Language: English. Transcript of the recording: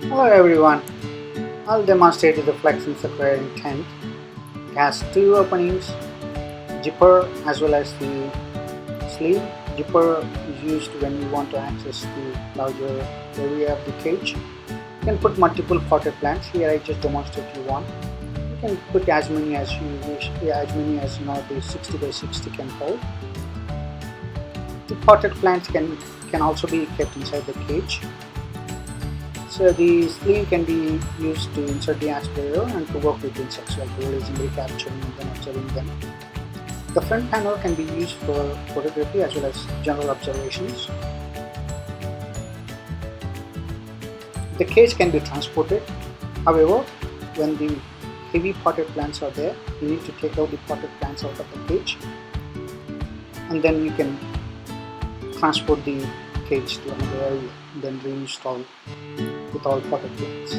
Hello everyone, I'll demonstrate the flexing aquarium tent. It has two openings, zipper as well as the sleeve. Zipper is used when you want to access the larger area of the cage. You can put multiple potted plants. Here I just demonstrate you one. You can put as many as you wish, as many as the 60 by 60 can hold. The potted plants can also be kept inside the cage. So the sleeve can be used to insert the aspirator and to work with insects, like releasing, recapturing, and then observing them. The front panel can be used for photography as well as general observations. The cage can be transported. However, when the heavy potted plants are there, you need to take out the potted plants out of the cage, and then you can transport the cage to another area and then reinstall with all potted plants.